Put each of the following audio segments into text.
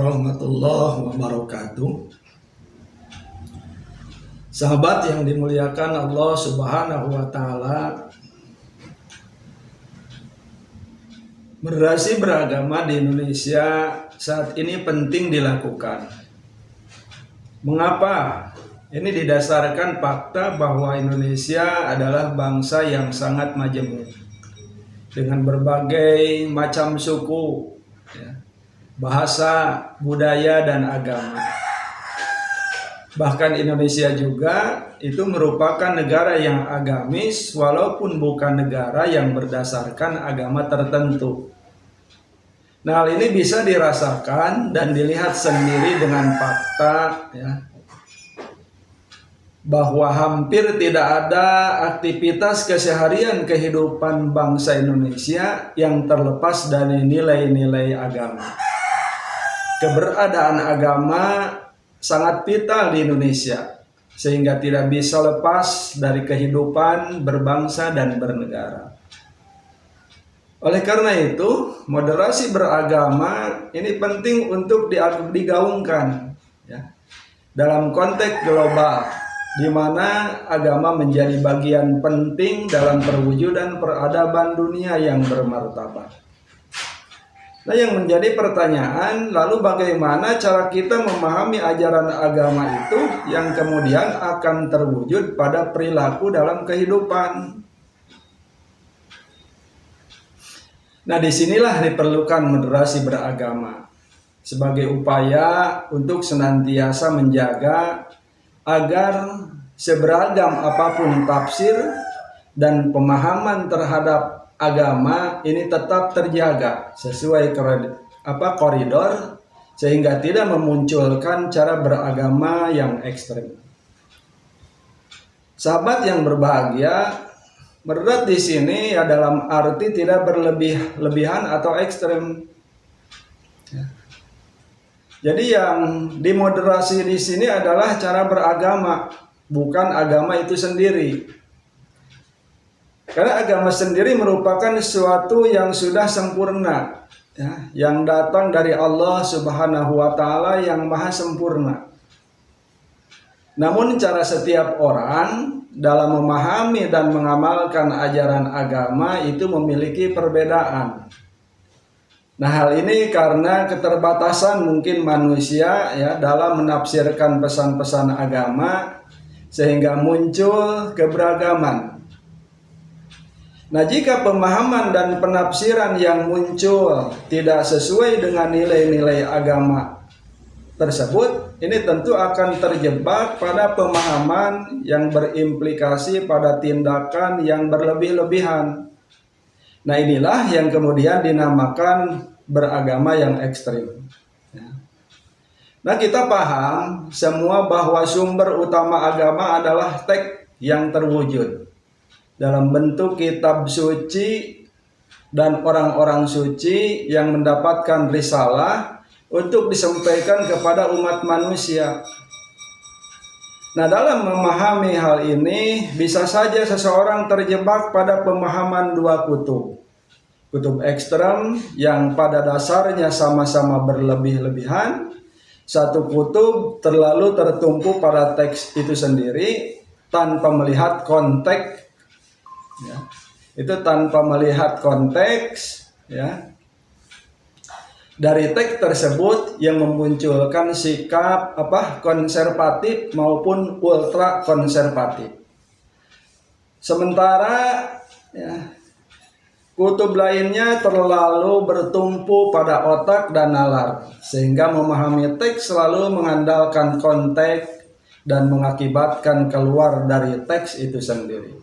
warahmatullahi wabarakatuh. Sahabat yang dimuliakan Allah Subhanahu wa taala, moderasi beragama di Indonesia saat ini penting dilakukan. Mengapa? Ini didasarkan fakta bahwa Indonesia adalah bangsa yang sangat majemuk dengan berbagai macam suku, bahasa, budaya, dan agama. Bahkan Indonesia juga itu merupakan negara yang agamis walaupun bukan negara yang berdasarkan agama tertentu. Nah, hal ini bisa dirasakan dan dilihat sendiri dengan fakta bahwa hampir tidak ada aktivitas keseharian kehidupan bangsa Indonesia yang terlepas dari nilai-nilai agama. Keberadaan agama sangat vital di Indonesia, sehingga tidak bisa lepas dari kehidupan berbangsa dan bernegara. Oleh karena itu, moderasi beragama ini penting untuk digaungkan dalam konteks global, di mana agama menjadi bagian penting dalam perwujudan peradaban dunia yang bermartabat. Nah, yang menjadi pertanyaan, lalu bagaimana cara kita memahami ajaran agama itu yang kemudian akan terwujud pada perilaku dalam kehidupan? Nah, disinilah diperlukan moderasi beragama sebagai upaya untuk senantiasa menjaga agar seberagam apapun tafsir dan pemahaman terhadap agama ini tetap terjaga sesuai koridor, sehingga tidak memunculkan cara beragama yang ekstrem. Sahabat yang berbahagia, moderat di sini ya dalam arti tidak berlebihan atau ekstrem. Jadi yang dimoderasi di sini adalah cara beragama, bukan agama itu sendiri. Karena agama sendiri merupakan sesuatu yang sudah sempurna, yang datang dari Allah Subhanahu wa taala yang maha sempurna. Namun cara setiap orang dalam memahami dan mengamalkan ajaran agama itu memiliki perbedaan. Nah, hal ini karena keterbatasan mungkin manusia dalam menafsirkan pesan-pesan agama, sehingga muncul keberagaman. Nah, jika pemahaman dan penafsiran yang muncul tidak sesuai dengan nilai-nilai agama tersebut, ini tentu akan terjebak pada pemahaman yang berimplikasi pada tindakan yang berlebih-lebihan. Nah, inilah yang kemudian dinamakan beragama yang ekstrim. Nah, kita paham semua bahwa sumber utama agama adalah teks yang terwujud dalam bentuk kitab suci dan orang-orang suci yang mendapatkan risalah untuk disampaikan kepada umat manusia. Nah, dalam memahami hal ini bisa saja seseorang terjebak pada pemahaman dua kutub. Kutub ekstrem yang pada dasarnya sama-sama berlebih-lebihan. Satu kutub terlalu tertumpu pada teks itu sendiri tanpa melihat konteks. Itu tanpa melihat konteks dari teks tersebut yang memunculkan sikap konservatif maupun ultra konservatif. Sementara kutub lainnya terlalu bertumpu pada otak dan nalar, sehingga memahami teks selalu mengandalkan konteks dan mengakibatkan keluar dari teks itu sendiri.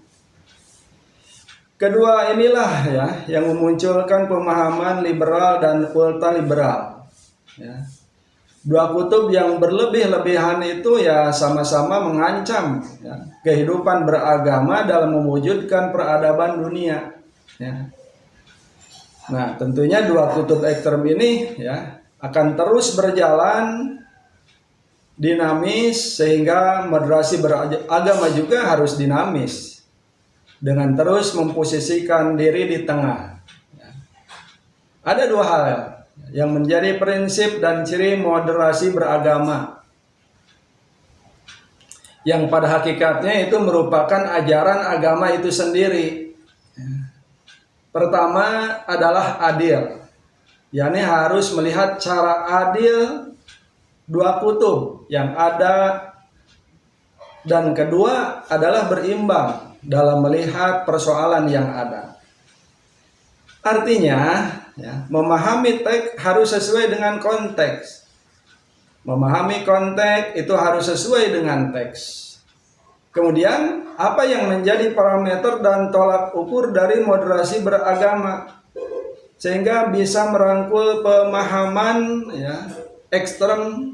Kedua inilah yang memunculkan pemahaman liberal dan ultraliberal. Dua kutub yang berlebih-lebihan itu sama-sama mengancam kehidupan beragama dalam mewujudkan peradaban dunia. Nah, tentunya dua kutub ekstrem ini akan terus berjalan dinamis, sehingga moderasi beragama juga harus dinamis dengan terus memposisikan diri di tengah. Ada dua hal yang menjadi prinsip dan ciri moderasi beragama, yang pada hakikatnya itu merupakan ajaran agama itu sendiri. Pertama adalah adil, yakni harus melihat cara adil dua kutub yang ada, dan kedua adalah berimbang dalam melihat persoalan yang ada. Artinya, memahami teks harus sesuai dengan konteks. Memahami konteks itu harus sesuai dengan teks. Kemudian, apa yang menjadi parameter dan tolak ukur dari moderasi beragama, sehingga bisa merangkul pemahaman ekstrem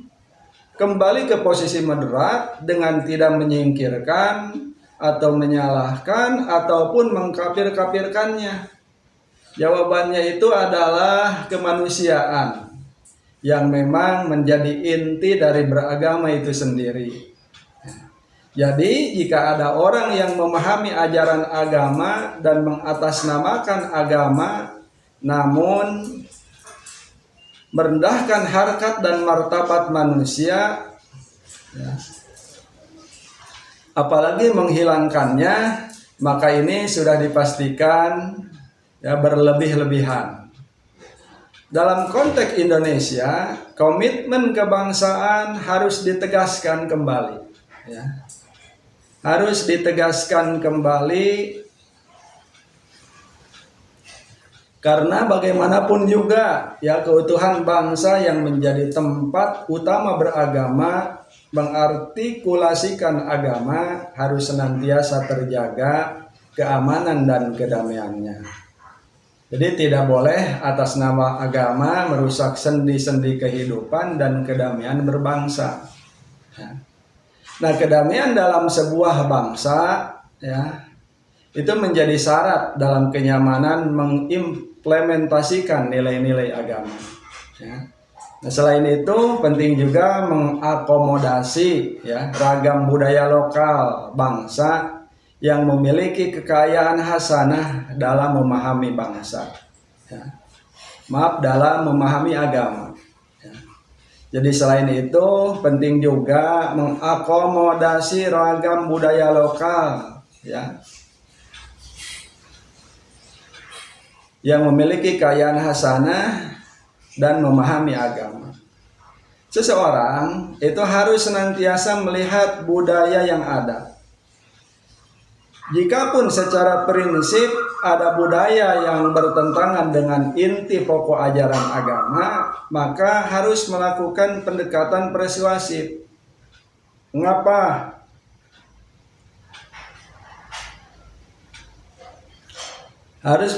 kembali ke posisi moderat dengan tidak menyingkirkan atau menyalahkan ataupun mengkafir-kafirkannya. Jawabannya itu adalah kemanusiaan yang memang menjadi inti dari beragama itu sendiri. Jadi jika ada orang yang memahami ajaran agama dan mengatasnamakan agama, namun merendahkan harkat dan martabat manusia, apalagi menghilangkannya, maka ini sudah dipastikan berlebih-lebihan. Dalam konteks Indonesia, komitmen kebangsaan harus ditegaskan kembali. Harus ditegaskan kembali, karena bagaimanapun juga keutuhan bangsa yang menjadi tempat utama beragama, mengartikulasikan agama harus senantiasa terjaga keamanan dan kedamaiannya. Jadi tidak boleh atas nama agama merusak sendi-sendi kehidupan dan kedamaian berbangsa. Nah, kedamaian dalam sebuah bangsa itu menjadi syarat dalam kenyamanan mengimplementasikan nilai-nilai agama. Nah, selain itu penting juga mengakomodasi ragam budaya lokal bangsa yang memiliki kekayaan hasanah dalam memahami bangsa. Dalam memahami agama. Jadi selain itu penting juga mengakomodasi ragam budaya lokal yang memiliki kekayaan hasanah dan memahami agama. Seseorang itu harus senantiasa melihat budaya yang ada. Jikapun secara prinsip ada budaya yang bertentangan dengan inti pokok ajaran agama, maka harus melakukan pendekatan persuasif. Mengapa? Harus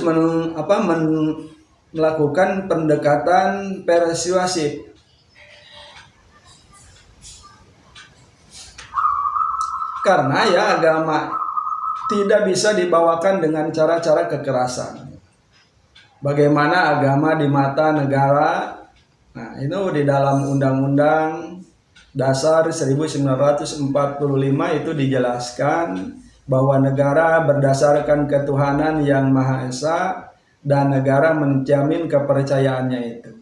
melakukan pendekatan persuasif. Karena agama tidak bisa dibawakan dengan cara-cara kekerasan. Bagaimana agama di mata negara? Nah, itu di dalam Undang-Undang Dasar 1945 itu dijelaskan bahwa negara berdasarkan ketuhanan yang Maha Esa dan negara menjamin kepercayaannya itu.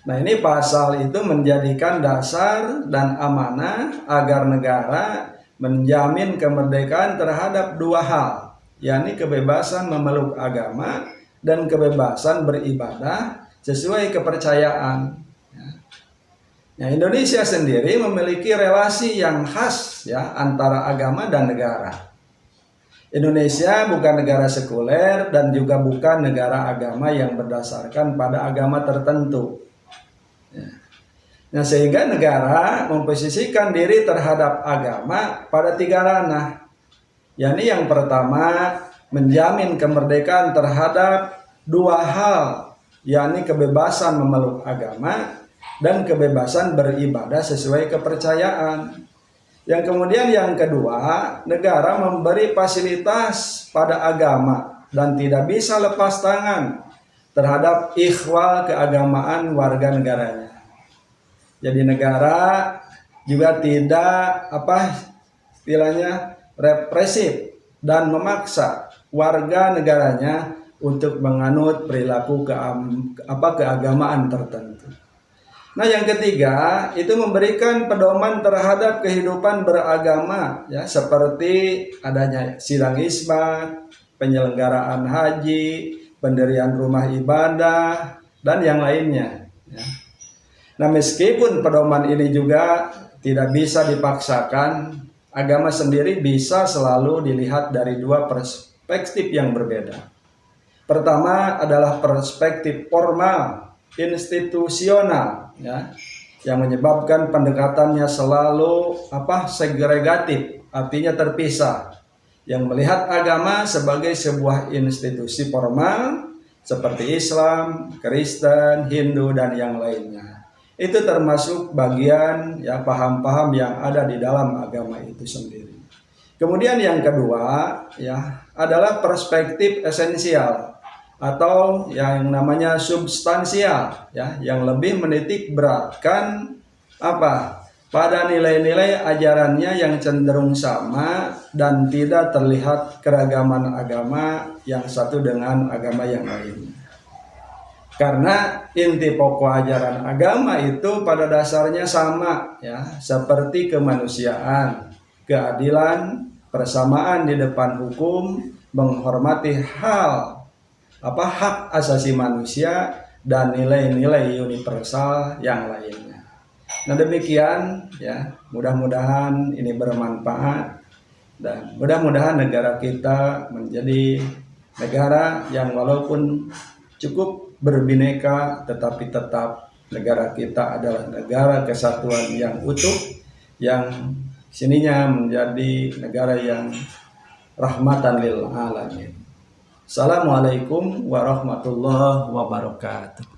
Nah, ini pasal itu menjadikan dasar dan amanah agar negara menjamin kemerdekaan terhadap dua hal, yakni kebebasan memeluk agama dan kebebasan beribadah sesuai kepercayaan. Nah, Indonesia sendiri memiliki relasi yang khas antara agama dan negara. Indonesia bukan negara sekuler dan juga bukan negara agama yang berdasarkan pada agama tertentu. Nah, sehingga negara memposisikan diri terhadap agama pada tiga ranah. Yakni yang pertama, menjamin kemerdekaan terhadap dua hal, yakni kebebasan memeluk agama dan kebebasan beribadah sesuai kepercayaan. Yang kemudian yang kedua, negara memberi fasilitas pada agama dan tidak bisa lepas tangan terhadap ikhwal keagamaan warga negaranya. Jadi negara juga tidak represif dan memaksa warga negaranya untuk menganut perilaku keagamaan tertentu. Nah, yang ketiga itu memberikan pedoman terhadap kehidupan beragama, ya, seperti adanya sidang isbat, penyelenggaraan haji, pendirian rumah ibadah, dan yang lainnya. Ya. Nah, meskipun pedoman ini juga tidak bisa dipaksakan, agama sendiri bisa selalu dilihat dari dua perspektif yang berbeda. Pertama adalah perspektif formal, institusional, ya, yang menyebabkan pendekatannya selalu segregatif, artinya terpisah, yang melihat agama sebagai sebuah institusi formal seperti Islam, Kristen, Hindu, dan yang lainnya. Itu termasuk bagian, ya, paham-paham yang ada di dalam agama itu sendiri. Kemudian yang kedua, ya, adalah perspektif esensial atau yang namanya substansial, ya, yang lebih menitik beratkan pada nilai-nilai ajarannya yang cenderung sama dan tidak terlihat keragaman agama yang satu dengan agama yang lain. Karena inti pokok ajaran agama itu pada dasarnya sama, ya, seperti kemanusiaan, keadilan, persamaan di depan hukum, menghormati hak asasi manusia, dan nilai-nilai universal yang lainnya. Nah, demikian, ya, mudah-mudahan ini bermanfaat dan mudah-mudahan negara kita menjadi negara yang walaupun cukup berbineka tetapi tetap negara kita adalah negara kesatuan yang utuh, yang sininya menjadi negara yang rahmatan lil alamin. Assalamualaikum warahmatullahi wabarakatuh.